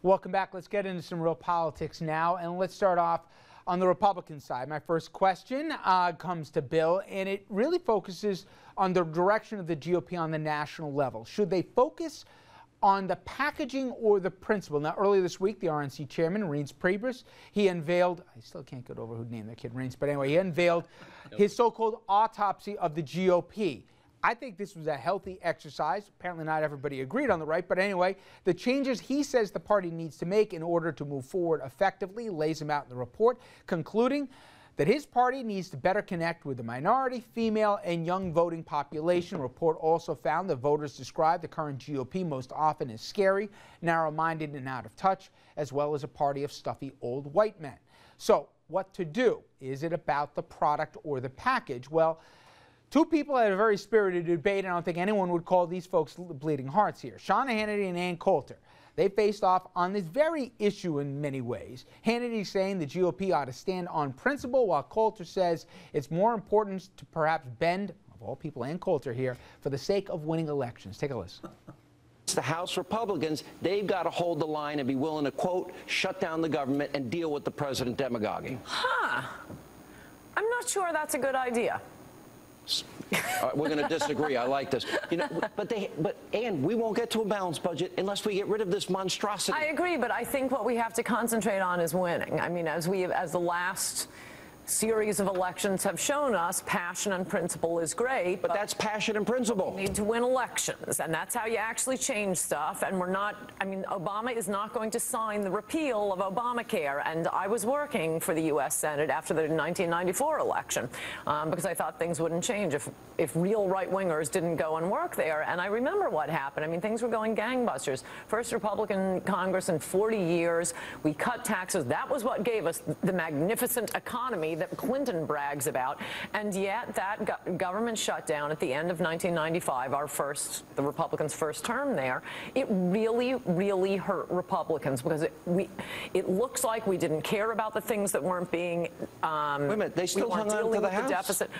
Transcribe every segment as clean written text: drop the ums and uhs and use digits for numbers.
Welcome back. Let's get into some real politics now, and let's start off on the Republican side. My first question comes to Bill, and it really focuses on the direction of the GOP on the national level. Should they focus on the packaging or the principle? Now, earlier this week, the RNC chairman, Reince Priebus, he unveiled, I still can't get over who named that kid Reince, but anyway, he unveiled his so-called autopsy of the GOP. I think this was a healthy exercise. Apparently not everybody agreed on the right, but anyway, the changes he says the party needs to make in order to move forward effectively lays them out in the report, concluding that his party needs to better connect with the minority, female, and young voting population. The report also found that voters describe the current GOP most often as scary, narrow-minded, and out of touch, as well as a party of stuffy old white men. So what to do? Is it about the product or the package? Well, two people had a very spirited debate, and I don't think anyone would call these folks bleeding hearts here. Sean Hannity and Ann Coulter. They faced off on this very issue in many ways. Hannity saying the GOP ought to stand on principle, while Coulter says it's more important to perhaps bend, of all people, Ann Coulter here, for the sake of winning elections. Take a listen. The House Republicans, they've got to hold the line and be willing to, quote, shut down the government and deal with the president demagoguing. I'm not sure that's a good idea. We're going to disagree. I like this. You know, but Ann, we won't get to a balanced budget unless we get rid of this monstrosity. I agree, but I think what we have to concentrate on is winning. I mean, as the last series of elections have shown us, passion and principle is great. But that's passion and principle. We need to win elections, and that's how you actually change stuff. And we're not, I mean, Obama is not going to sign the repeal of Obamacare. And I was working for the U.S. Senate after the 1994 election because I thought things wouldn't change if real right-wingers didn't go and work there. And I remember what happened. I mean, things were going gangbusters. First Republican Congress in 40 years. We cut taxes. That was what gave us the magnificent economy that Clinton brags about, and yet that government shutdown at the end of 1995, the Republicans' first term there, it really, really hurt Republicans because it looks like we didn't care about the things that weren't being. Wait a minute, they still hung on to the House. Deficit.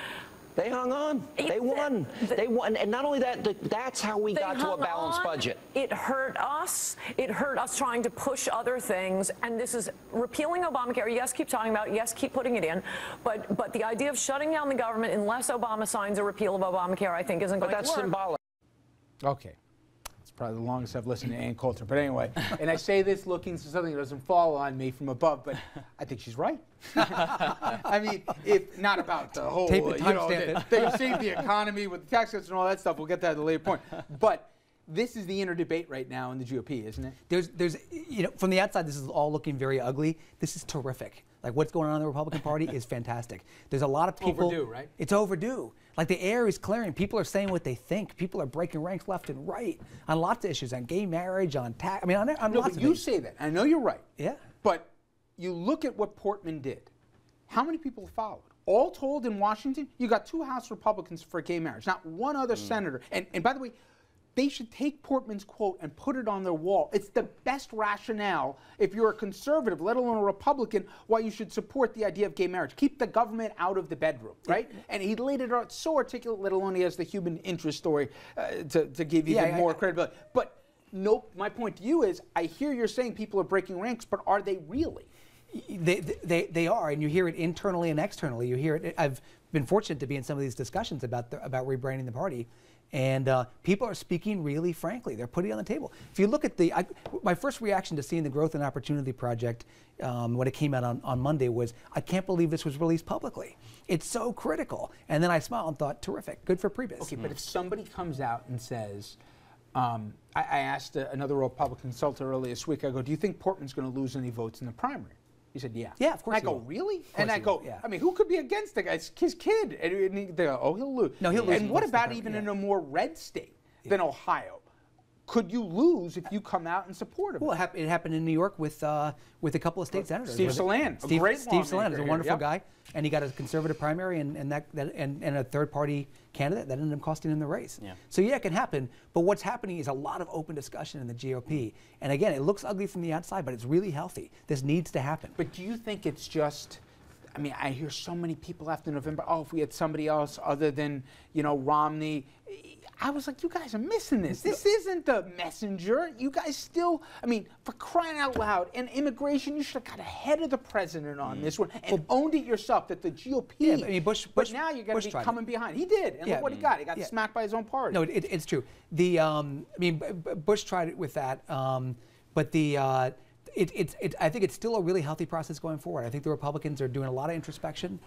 They hung on. They won. They won. And not only that, that's how we got to a balanced budget. It hurt us. It hurt us trying to push other things. And this is repealing Obamacare. Yes, keep talking about it. Yes, keep putting it in. But the idea of shutting down the government unless Obama signs a repeal of Obamacare, I think, isn't going to work. But that's symbolic. Okay. Probably the longest I've listened to Ann Coulter. But anyway, and I say this looking for something that doesn't fall on me from above, but I think she's right. I mean, if not about the whole, they save the economy with the tax cuts and all that stuff. We'll get that at a later point. But this is the inner debate right now in the GOP, isn't it? There's, you know, from the outside, this is all looking very ugly. This is terrific. Like, what's going on in the Republican Party is fantastic. There's a lot of people. Overdue, right? It's overdue. Like, the air is clearing. People are saying what they think. People are breaking ranks left and right on lots of issues, on gay marriage, on tax. I mean, on no, lots but of you things. say that. I know you're right. Yeah. But you look at what Portman did. How many people followed? All told in Washington, you got 2 House Republicans for gay marriage, not one other senator. And by the way, they should take Portman's quote and put it on their wall. It's the best rationale, if you're a conservative, let alone a Republican, why you should support the idea of gay marriage. Keep the government out of the bedroom, right? Yeah. And he laid it out so articulate, let alone he has the human interest story to give you more credibility. But nope, my point to you is, I hear you're saying people are breaking ranks, but are they really? They are, and you hear it internally and externally. You hear it. I've been fortunate to be in some of these discussions about rebranding the party. And people are speaking really frankly. They're putting it on the table. If you look at my first reaction to seeing the Growth and Opportunity Project when it came out on Monday was, I can't believe this was released publicly. It's so critical. And then I smiled and thought, terrific, good for Priebus. Okay, but if somebody comes out and says, I asked another Republican consultant earlier this week, I go, do you think Portman's going to lose any votes in the primary? He said, yeah. Yeah, of course. And I go, really? And I go, yeah. I mean, who could be against the guy? It's his kid. And they go, oh, he'll lose. No, he'll lose. And what about even in a more red state than Ohio? Could you lose if you come out and support him? Well, it happened in New York with a couple of state senators. Steve Salan, Steve Salan is a wonderful yep. guy, and he got a conservative primary and a third-party candidate that ended up costing him the race. Yeah. So yeah, it can happen. But what's happening is a lot of open discussion in the GOP, and again, it looks ugly from the outside, but it's really healthy. This needs to happen. But do you think it's just? I mean, I hear so many people after November. Oh, if we had somebody else other than Romney. I was like, you guys are missing this. This isn't the messenger. You guys still, I mean, for crying out loud, and immigration, you should have got ahead of the president on this one and owned it yourself that the GOP. Yeah, I mean, but now you're going to be coming behind. He did, and look what he got. He got smacked by his own party. No, it's true. The I mean, Bush tried it with that, but the. I think it's still a really healthy process going forward. I think the Republicans are doing a lot of introspection.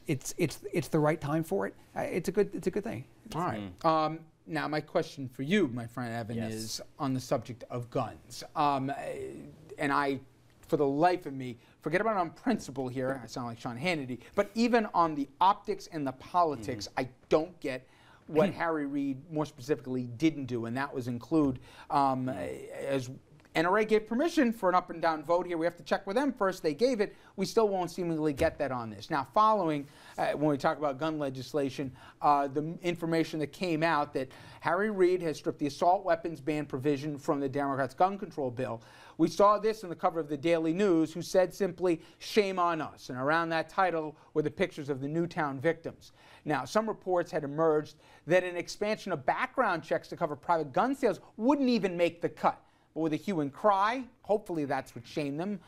It's the right time for it. It's a good thing. All right. Now, my question for you, my friend Evan, is on the subject of guns. And I, for the life of me, forget about on principle here. I sound like Sean Hannity. But even on the optics and the politics, I don't get what Harry Reid, more specifically, didn't do, and that was include as NRA gave permission for an up and down vote here. We have to check with them first. They gave it. We still won't seemingly get that on this. Now, following, when we talk about gun legislation, the information that came out that Harry Reid has stripped the assault weapons ban provision from the Democrats' gun control bill. We saw this in the cover of the Daily News, who said simply, shame on us. And around that title were the pictures of the Newtown victims. Now, some reports had emerged that an expansion of background checks to cover private gun sales wouldn't even make the cut. But with a hue and cry, hopefully that's what shamed them.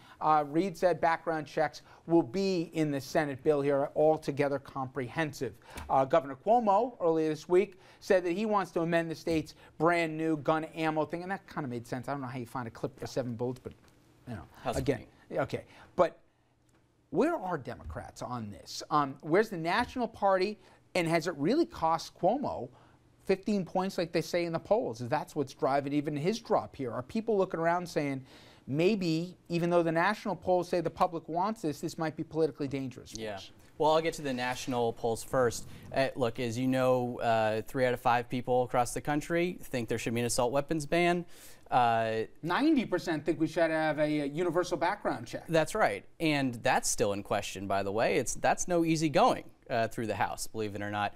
Reid said background checks will be in the Senate bill here, altogether comprehensive. Governor Cuomo, earlier this week, said that he wants to amend the state's brand new gun ammo thing, and that kind of made sense. I don't know how you find a clip for 7 bullets, but, you know, again, okay. But where are Democrats on this? Where's the National Party, and has it really cost Cuomo 15 points like they say in the polls? That's what's driving even his drop here. Are people looking around saying, maybe, even though the national polls say the public wants this, this might be politically dangerous? Yeah. Well, I'll get to the national polls first. Look, as you know, 3 out of 5 people across the country think there should be an assault weapons ban. 90% think we should have a universal background check. That's right. And that's still in question, by the way. That's no easy going through the House, believe it or not.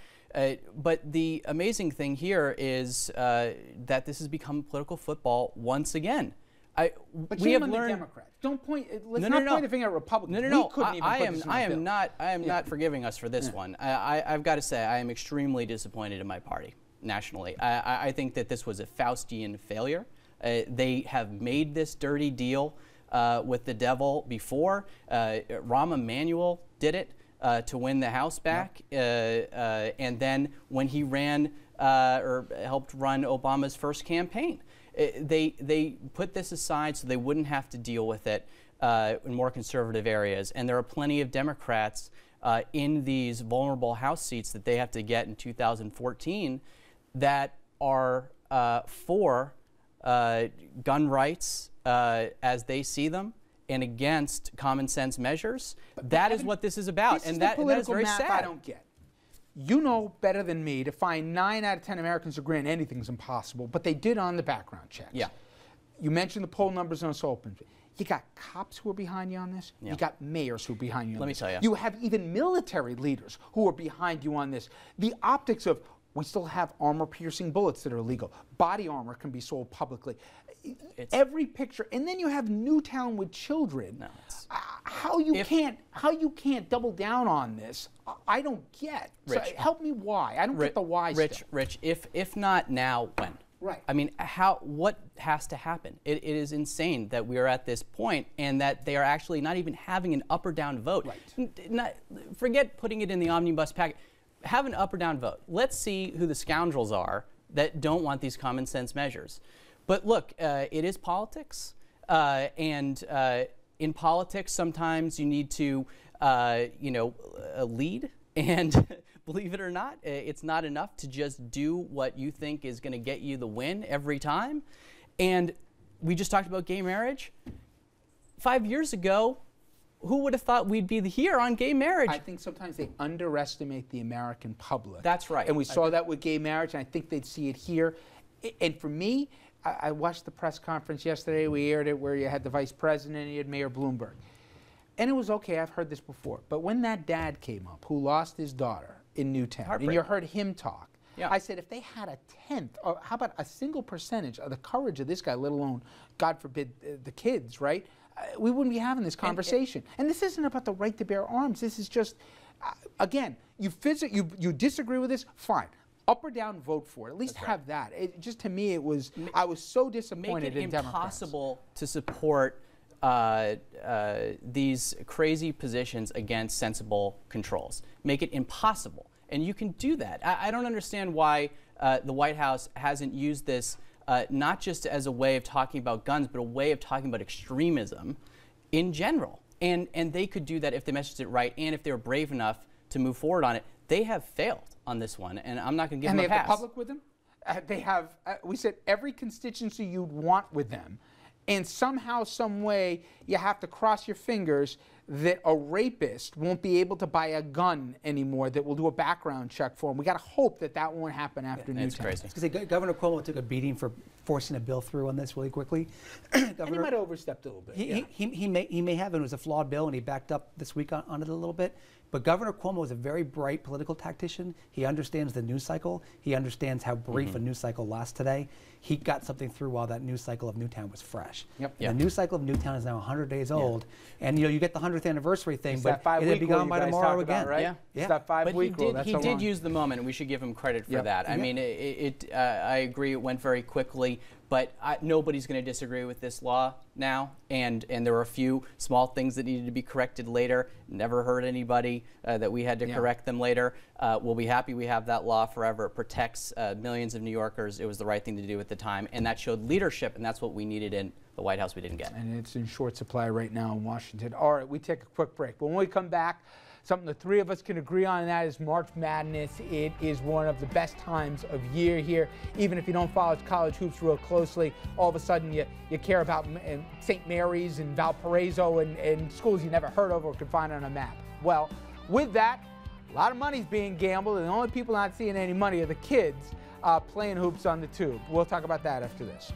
But the amazing thing here is that this has become political football once again. But we have learned. Democrats. Don't point. Let's not point the finger at Republicans. No. I am not forgiving us for this one. I've got to say I am extremely disappointed in my party nationally. I think that this was a Faustian failure. They have made this dirty deal with the devil before. Rahm Emanuel did it. To win the House back, and then when he ran or helped run Obama's first campaign, they put this aside so they wouldn't have to deal with it in more conservative areas. And there are plenty of Democrats in these vulnerable House seats that they have to get in 2014 that are for gun rights as they see them, and against common sense measures. That is what this is about, and that is very sad. I don't get. You know better than me to find 9 out of 10 Americans who agree anything's impossible, but they did on the background checks. Yeah. You mentioned the poll numbers on assault weapons. You got cops who are behind you on this. Yeah. You got mayors who are behind you on this. Let me tell you. You have even military leaders who are behind you on this. The optics of, we still have armor-piercing bullets that are illegal. Body armor can be sold publicly. Every picture, and then you have Newtown with children. No, how you can't double down on this? I don't get. Rich, so help me why. I don't get the why. Rich, if not now, when? Right. I mean, what has to happen? It is insane that we are at this point, and that they are actually not even having an up or down vote. Right. Forget putting it in the omnibus packet. Have an up or down vote. Let's see who the scoundrels are that don't want these common sense measures. But look, it is politics, and in politics, sometimes you need to, lead. And believe it or not, it's not enough to just do what you think is going to get you the win every time. And we just talked about gay marriage. 5 years ago, who would have thought we'd be here on gay marriage? I think sometimes they underestimate the American public. That's right. And we saw that with gay marriage, and I think they'd see it here. And for me, I watched the press conference yesterday. We aired it where you had the vice president and you had Mayor Bloomberg. And it was okay. I've heard this before. But when that dad came up who lost his daughter in Newtown, and you heard him talk, I said, if they had a 10th, or how about a single percentage of the courage of this guy, let alone, God forbid, the kids, right? We wouldn't be having this conversation. And this isn't about the right to bear arms. This is just, again, you disagree with this, fine. up or down, vote for it. At least have that. It just, to me, I was so disappointed in Democrats. Make it impossible to support these crazy positions against sensible controls. Make it impossible. And you can do that. I don't understand why the White House hasn't used this not just as a way of talking about guns, but a way of talking about extremism in general. And they could do that if they messaged it right and if they were brave enough to move forward on it. They have failed on this one, and I'm not going to give them a pass. And they have the public with them? They have, we said, every constituency you'd want with them. And somehow, some way, you have to cross your fingers that a rapist won't be able to buy a gun anymore that will do a background check for him. We got to hope that that won't happen after Newtown. It's crazy. I was gonna say, Governor Cuomo took a beating for forcing a bill through on this really quickly. And he might have overstepped a little bit. He may have, and it was a flawed bill, and he backed up this week on it a little bit. But Governor Cuomo is a very bright political tactician. He understands the news cycle. He understands how brief a news cycle lasts today. He got something through while that news cycle of Newtown was fresh. Yep. The news cycle of Newtown is now 100 days old. And you get the 100th anniversary thing, It's but that it'll be gone by tomorrow about, again. right? It's that 5-week rule. But he did use the moment, and we should give him credit for that. I mean, I agree it went very quickly, but nobody's going to disagree with this law now. And there were a few small things that needed to be corrected later. Never hurt anybody that we had to correct them later. We'll be happy we have that law forever. It protects millions of New Yorkers. It was the right thing to do at the time, and that showed leadership, and that's what we needed in the White House we didn't get. And it's in short supply right now in Washington. All right, we take a quick break. But when we come back, something the three of us can agree on, and that is March Madness. It is one of the best times of year here. Even if you don't follow college hoops real closely, all of a sudden you care about St. Mary's and Valparaiso and schools you never heard of or could find on a map. Well, with that, a lot of money's being gambled, and the only people not seeing any money are the kids playing hoops on the tube. We'll talk about that after this.